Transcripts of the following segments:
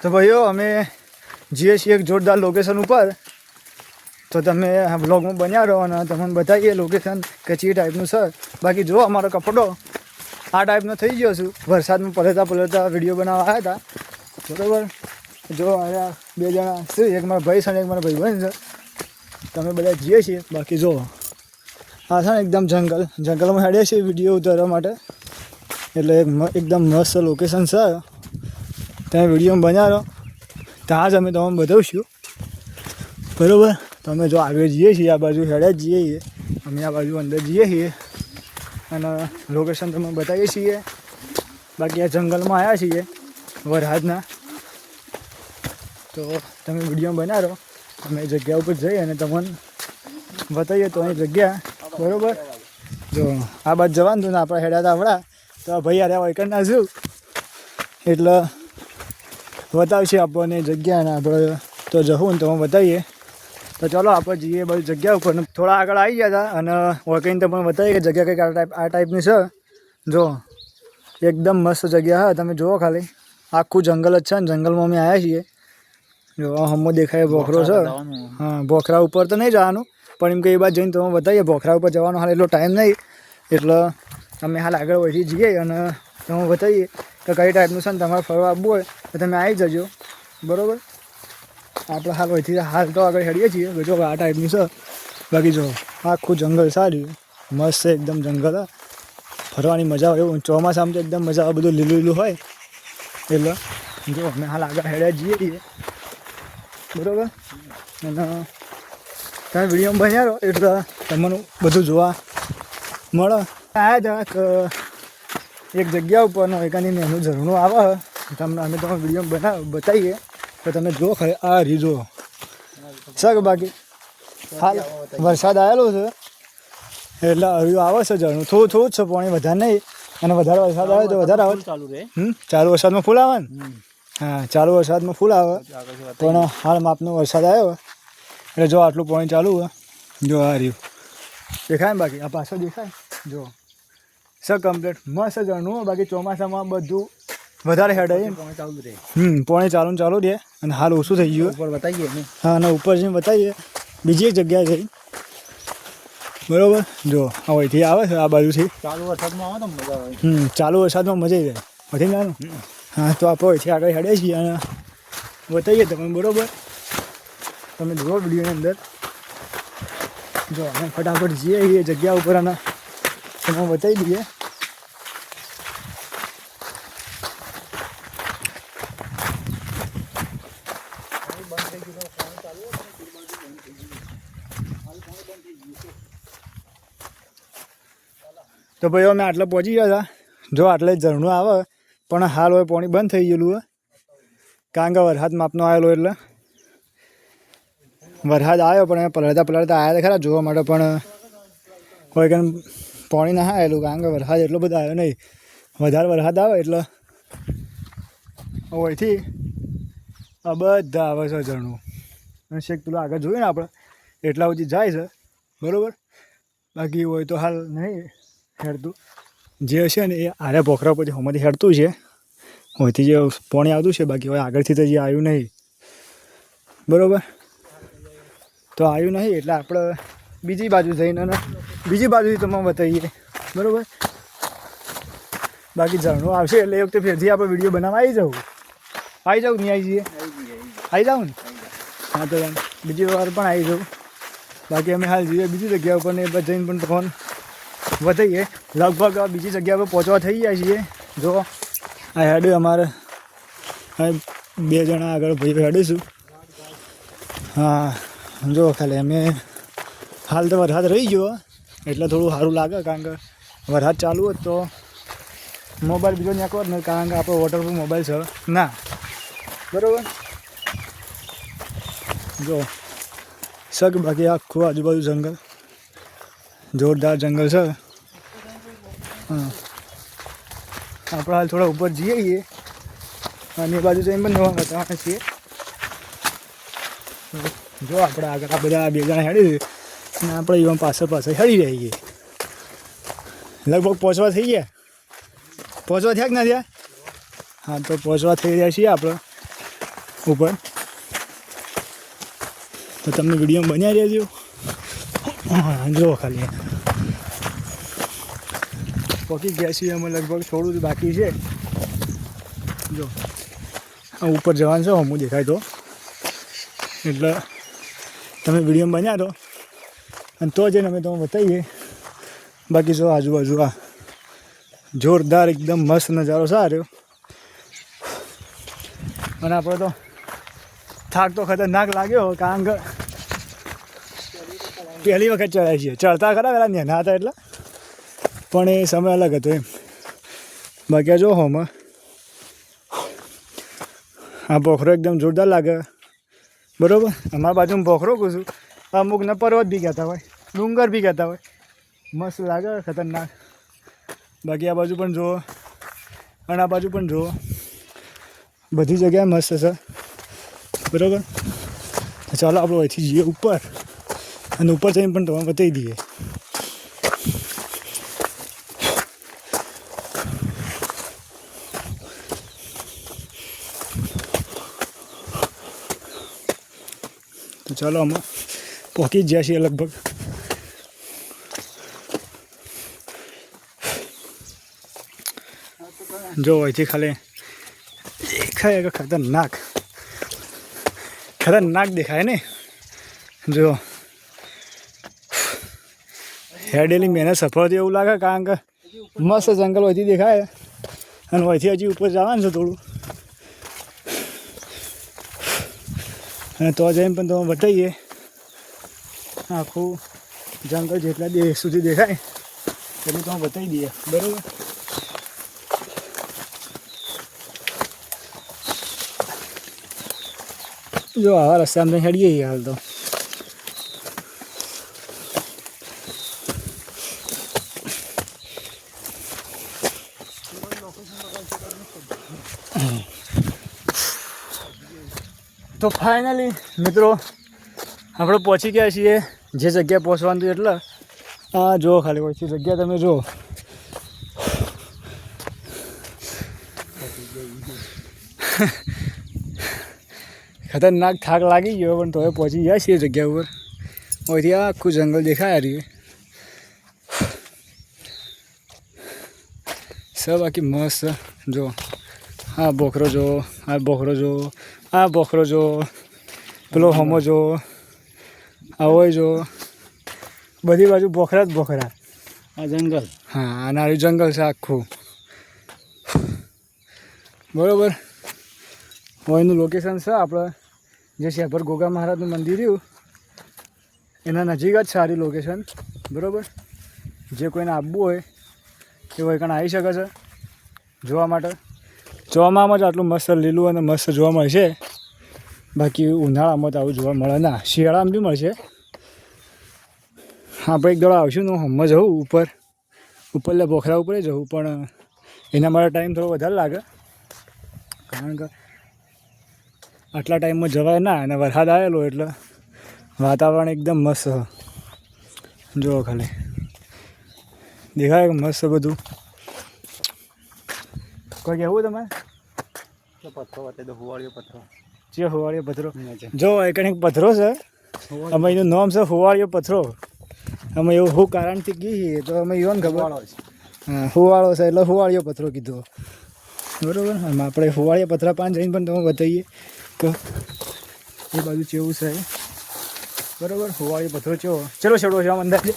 તો ભાઈઓ અમે જઈએ છીએ એક જોરદાર લોકેશન ઉપર, તો તમે આ બ્લોગમાં બન્યા રહો અને તમને બતાવીએ લોકેશન કે ચી ટાઈપનું છે. બાકી જો અમારો કપડો આ ટાઈપનો થઈ ગયો છું, વરસાદમાં પલળતા વિડીયો બનાવવા આવ્યા હતા. બરાબર, જો અહીંયા 2 જણા છે, એક મારા ભાઈ છે અને એક મારા ભાઈબંધ છે. તમે બધા જઈએ છીએ. બાકી જો આ છે ને એકદમ જંગલમાં હેડીએ છીએ વિડીયો ઉતારવા માટે, એટલે એકદમ મસ્ત લોકેશન છે. ત્યાં વિડીયોમાં બન્યા રહો, ત્યાં જ અમે તમને બતાવીશું. બરાબર, તમે જો આગળ જઈએ છીએ, આ બાજુ હેડ્યા જ જઈએ છીએ, અમે આ બાજુ અંદર જઈએ છીએ અને લોકેશન તમે બતાવીએ છીએ. બાકી આ જંગલમાં આવ્યા છીએ વરહાદના, તો તમે વિડીયોમાં બન્યા રહો. અમે જગ્યા ઉપર જઈએ અને તમને બતાવીએ તો અહીં જગ્યા. બરાબર, જો આ બાજુ જવાનું હતું ને આપણે હેડ્યા હતા હમણાં, તો આ ભાઈ યાર વૈકણ નાખ્યું એટલે બતાવશે આપણને જગ્યા, અને આપણે તો જવું ને તો બતાવીએ. તો ચાલો આપણે જઈએ બધી જગ્યા ઉપર. થોડા આગળ આવી ગયા હતા અને વળકઈને તમને બતાવીએ કે જગ્યા કંઈક આ ટાઈપની છે. જો એકદમ મસ્ત જગ્યા હા, તમે જુઓ ખાલી આખું જંગલ જ છે ને જંગલમાં અમે આવ્યા છીએ. જો હમો દેખાય ભોખરો છે. હા, ભોખરા ઉપર તો નહીં જવાનું, પણ એમ કે એ બાદ જઈને તમે બતાવીએ. ભોખરા ઉપર જવાનો હાલ એટલો ટાઈમ નહીં, એટલે અમે હાલ આગળ વધી જઈએ અને તમે બતાવીએ કે કઈ ટાઈપનું છે ને તમારે ફરવા આવવું હોય તો તમે આવી જજો. બરાબર, આપણે હાલ વહીથી હાલ તો આગળ હેડીએ છીએ. જો આ ટાઈપનું છે. બાકી જો આખું જંગલ સારું મસ્ત છે, એકદમ જંગલ ફરવાની મજા આવે એવું. ચોમાસામાં તો એકદમ મજા આવે, બધું લીલું લીલું હોય. એટલે જો અમે હાલ આગળ હેડ્યા જઈએ છીએ. બરાબર, અને તમે વિડીયોમાં બન્યા રહો એટલે તમને બધું જોવા મળે. આવ્યા હતા એક જગ્યા ઉપરનો એકાની એનું ઝરણું આવે, તમને અમે તમે વિડીયો બતાવીએ તો તમે જુઓ ખરે આ રીજો છે. બાકી હાલ વરસાદ આવેલો છે એટલે હરિયું આવે છે ઝરણું, થોડું જ છે, પાણી વધારે નહીં. અને વધારે વરસાદ આવે તો વધારે આવે. ચાલુ વરસાદમાં ફૂલ આવે ને? હા, ચાલુ વરસાદમાં ફૂલ આવે, પણ હાલ માપનો વરસાદ આવ્યો એટલે જો આટલું પાણી ચાલુ હોય. જો આ રહ્યું દેખાય ને, બાકી આ પાછળ દેખાય. જો સર કમ્પ્લીટ મસ્ત ઝરણું. બાકી ચોમાસામાં બધું વધારે હેડ આવી ચાલુ રહે. પાણી ચાલુ રહે અને હાલ ઓછું થઈ ગયું. ઉપર બતાવીએ. હા, અને ઉપર જઈને બતાવીએ બીજી એક જગ્યાએ જઈ. બરાબર, જો આ અહીંથી આવે છે આ બાજુથી. ચાલુ વરસાદમાં આવે તો મજા આવે. ચાલુ વરસાદમાં મજા આવી જાય વધી જવાનું. હા, તો આપણે અહીંથી આગળ હેડીએ છીએ અને બતાવીએ તમે. બરાબર, તમે જુઓ વિડીયોની અંદર. જો અમે ફટાફટ જઈએ એ જગ્યા ઉપર અને તમે બતાવી દઈએ. તો ભાઈ અમે આટલે પહોંચી ગયા હતા. જો આટલે ઝરણું આવે, પણ હાલ હવે પાણી બંધ થઈ ગયેલું હોય, કારણ કે વરસાદ માપનો આવેલો. એટલે વરસાદ આવ્યો પણ પલળતા આવ્યા હતા ખરા જોવા માટે, પણ કોઈ કંઈ પાણી ના આવેલું, કારણ કે વરસાદ એટલો બધો આવ્યો નહીં. વધારે વરસાદ આવે એટલે અહીંથી આ બધા આવે છે ઝરણું. અને શેક પેલું આગળ જોઈએ ને આપણે એટલા સુધી જાય છે. બરાબર, બાકી હોય તો હાલ નહીં હેડતું. જે હશે ને એ આરે ભોખરા પછી હમણાંથી હેડતું છે, હોયથી જે પાણી આવતું છે. બાકી હવે આગળથી તો જે આવ્યું નહીં. બરાબર, તો આવ્યું નહીં એટલે આપણે બીજી બાજુ જઈને અને બીજી બાજુથી તમને બતાવીએ. બરાબર, બાકી ઝરણું આવશે એટલે એ વખતે ફેરથી આપણે વિડીયો બનાવવા આવી જવું નહીં આવી જઈએ આવી જાઉં ને. હા, તો બીજી વાર પણ આવી જાઉં. બાકી અમે હાલ જઈએ બીજી જગ્યા ઉપર ને એ બાદ જઈને પણ તમને બતાવીએ. લગભગ બીજી જગ્યા પર પહોંચવા થઈ ગયા છીએ. જો આ હેડે અમારે 2 જણા આગળ ભાઈ હેડીશું. હા, જો ખાલી અમે હાલ તો વરસાદ રહી ગયો એટલે થોડું સારું લાગે, કારણ કે વરસાદ ચાલુ હોત તો મોબાઈલ બીજો નાખવો જ ને, કારણ કે આપણો વોટરપ્રૂફ મોબાઈલ છે ના. બરાબર, જો સગ બાકી આખું આજુબાજુ જંગલ, જોરદાર જંગલ છે. હા, આપણે હાલ થોડા ઉપર જઈએ અને એ બાજુ જઈને પણ નવા બતાવવાના છીએ. જો આપણે આગળ આ બધા 2 જણા હેડી અને આપણે એવા પાછળ હેડી રહીએ. લગભગ પહોંચવા થઈ ગયા. પહોંચવા થયા કે ના થયા? હા, તો પહોંચવા થઈ રહ્યા છીએ આપણે. ઉપર. તો તમને વિડીયો બન્યા રહેજો. હા જુઓ ખાલી પહોંચી ગયા છીએ અમે, લગભગ થોડું જ બાકી છે. જો ઉપર જવાનું છે હમું દેખાય તો, એટલે તમે વિડીયો બન્યા તો અને તો જઈને અમે તમને બતાવીએ. બાકી જો આજુબાજુ આ જોરદાર એકદમ મસ્ત નજારો સારો. અને આપણે તો થાક તો ખતરનાક લાગ્યો, કારણ કે પહેલી વખત ચડાય છીએ. ચડતા ખરા પેલા નેના હતા એટલે, પણ એ સમય અલગ હતો એમ. બાકી જો હોમાં આ પોખરો એકદમ જોરદાર લાગે, બરાબર. અમારા બાજુમાં પોખરો કહું છું, અમુકને પર્વત બી કહેતા હોય, ડુંગર બી કહેતા હોય. મસ્ત લાગે, ખતરનાક. બાકી આ બાજુ પણ જુઓ અને આ બાજુ પણ જુઓ, બધી જગ્યાએ મસ્ત છે, બરાબર. ચાલો આપણે અહીંથી જઈએ ઉપર, અને ઉપર જઈને પણ તમને બતાવી દઈએ. તો ચાલો અમે પહોંચી જ ગયા છીએ લગભગ. જો અહીંથી ખાલી દેખાય કે ખતરનાક દેખાય ને. જો હેડેલી મહેનત સફળ થઈ એવું લાગે, કારણ કે મસ્ત જંગલ અહીંથી દેખાય. અને અહીંથી હજી ઉપર જવાનું છે થોડું, અને તો જઈને પણ તમે બતાવીએ. આખું જંગલ જેટલા સુધી દેખાય એટલું તમે બતાવી દઈએ, બરાબર. જો આવા રસ્તા અમે હેડીએ હાલ તો. તો ફાઇનલી મિત્રો આપણે પહોંચી ગયા છીએ જે જગ્યાએ પહોંચવાનું હતું. એટલે હા જુઓ ખાલી હોય છે જગ્યા, તમે જુઓ. ખતરનાક થાક લાગી ગયો, પણ તો પહોંચી ગયા છીએ જગ્યા ઉપર. અહીંથી આખું જંગલ દેખાય રહ્યું સર. બાકી મસ્ત જો આ બોખરો જો, આ બોખરો જો, આ બોખરો જો, પેલો હોમો જો, આ હોય જો, બધી બાજુ બોખરા જ બોખરા. આ જંગલ, હા આ નાનું જંગલ છે આખું, બરાબર. અહીંનું લોકેશન છે આપણે જે શેભર ગોગા મહારાજનું મંદિર રહ્યું એના નજીક જ સારી લોકેશન, બરાબર. જે કોઈને આવવું હોય એ હોય કાં આવી શકે છે જોવા માટે. ચોમાસામાં જ આટલું મસ્ત લીલું અને મસ્ત જોવા મળશે. બાકી ઉનાળામાં તો આવું જોવા મળે ના. શિયાળામાં બી મળશે. આપણે એક દોડ આવશું ને હમણાં જવું ઉપર એટલે બોખરા ઉપર જવું, પણ એના માટે ટાઈમ થોડો વધારે લાગે, કારણ કે આટલા ટાઈમમાં જવાય ના. અને વરસાદ આવેલો એટલે વાતાવરણ એકદમ મસ્ત. જુઓ ખાલી દેખાય મસ્ત બધું. કોઈ કહેવું તમે? પથ્થરો તો હુવાળીયો પથ્થરો છે. હુવાળીયો પથ્થરો જો એક પથ્થરો છે, અમે એનું નામ છે હુવાળીયો પથ્થરો. અમે એવું શું કારણથી કહીએ તો અમે એવું ખબર. હા હુવાળો છે એટલે હુવાળીયો પથ્થરો કીધો, બરાબર. આમાં આપણે હુવાળીયા પથ્થરા પાન જઈને પણ તમે બતાવીએ કે એ બાજુ કેવું છે, બરાબર. હુવાળીયો પથ્થરો કેવો ચલો છેડો છે આમ અંદાજે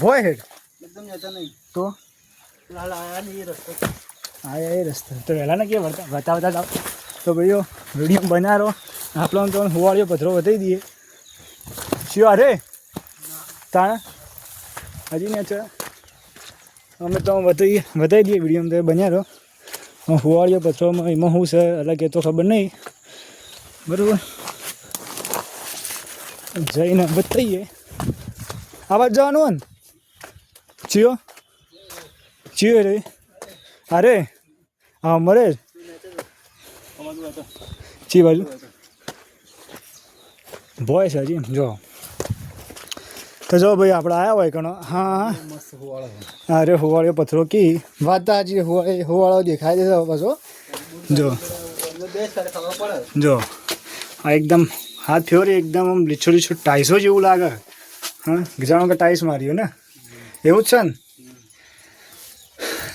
ભોય હેડ એકદમ નહીં તો હા એ રસ્તો તો વહેલા ને કે બતાવતા જાઓ. તો ભાઈઓ વિડીયો બનાવો, આપણને તો હુવાળીયો પથ્થરો બતાવી દઈએ. શું અરે તાણે હજી ને અમે તો બતાવી દઈએ વિડીયો તો બન્યા રહો. હુવાળીયો પથ્થરોમાં એમાં શું છે અલગ એ તો ખબર નહીં, બરાબર. જઈને બતાવીએ. આ બાજુ જવાનું હોય ને ચિયો રે અરે હા મરે ચી બાજુ ભોય છે હજી જો. તો જો ભાઈ આપણે આવ્યા હોય કણો. હા અરે હુવાળીયો પથ્થરો કી વાત હજી હુવાળો દેખાય છે પાછો. જો જો આ એકદમ હાથ ફેવરી એકદમ આમ લીછો લીછો ટાઈસો જેવું લાગે. હા જાણો કે ટાઈસ માર્યો ને એવું જ છે ને.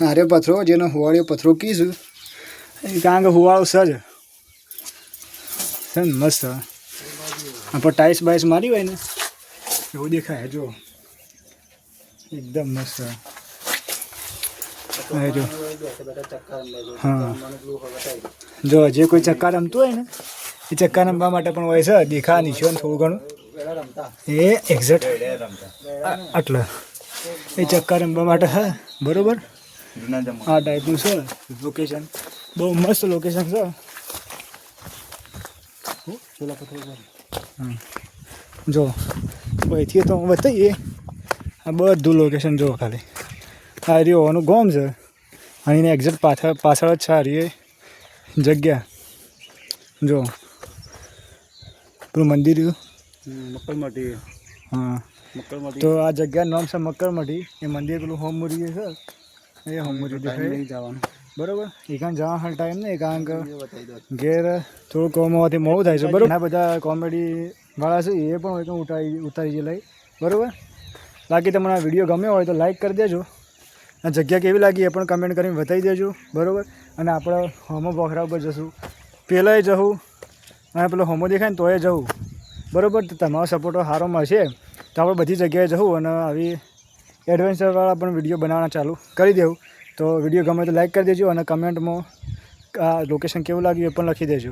આરે પથરો જેનો હુવાળ્યો પથરો કીશું કારણ કે હુવાળો સજ છે ને મસ્ત. આપણે ટાઈસ બાઈસ મારી હોય ને એવું દેખાય. જો એકદમ મસ્ત. જો હા જો જે કોઈ ચક્કા રમતું હોય ને એ ચક્કા રમવા માટે પણ હોય છે. દેખા નીચે થોડું ઘણું એ એક્ઝેક્ટ આટલા એ ચક્કા રમવા માટે હા બરાબર. આ ટાઈપનું છે લોકેશન. બહુ મસ્ત લોકેશન છે. જો અહીંથી તો બતાવીએ આ બધું લોકેશન જો ખાલી આ રહ્યો હોવાનું ગોમ છે અને એને એક્ઝેક્ટ પાછળ જ છે આ રહી જગ્યા. જો પેલું મંદિર મકરમઢી. હા તો આ જગ્યાનું નામ છે મકરમઢી. એ મંદિર પેલું હોમમુરી છે એ હોમમુરી દેખાય જવાનું બરાબર. એકાન જવા હાલ ટાઈમ નહીં કારણ કે ઘેર થોડું કોમ હોવાથી મોડું થાય છે બરાબર. આ બધા કોમેડી વાળા છે એ પણ હોય તો ઉતારી લઈ બરાબર. બાકી તમને આ વિડીયો ગમ્યો હોય તો લાઈક કરી દેજો. આ જગ્યા કેવી લાગી એ પણ કમેન્ટ કરીને બતાવી દેજો બરાબર. અને આપણે હોમો બોખરા ઉપર જશું પહેલાંય જવું અને પેલો હોમો દેખાય ને તોય જવું બરાબર. તો તમારો સપોર્ટ સારો મળશે તો આપણે બધી જગ્યાએ જવું અને આવી એડવેન્ચરવાળા પણ વિડીયો બનાવવાના ચાલુ કરી દેવું. તો વિડીયો ગમે તો લાઈક કરી દેજો અને કમેન્ટમાં આ લોકેશન કેવું લાગ્યું એ પણ લખી દેજો.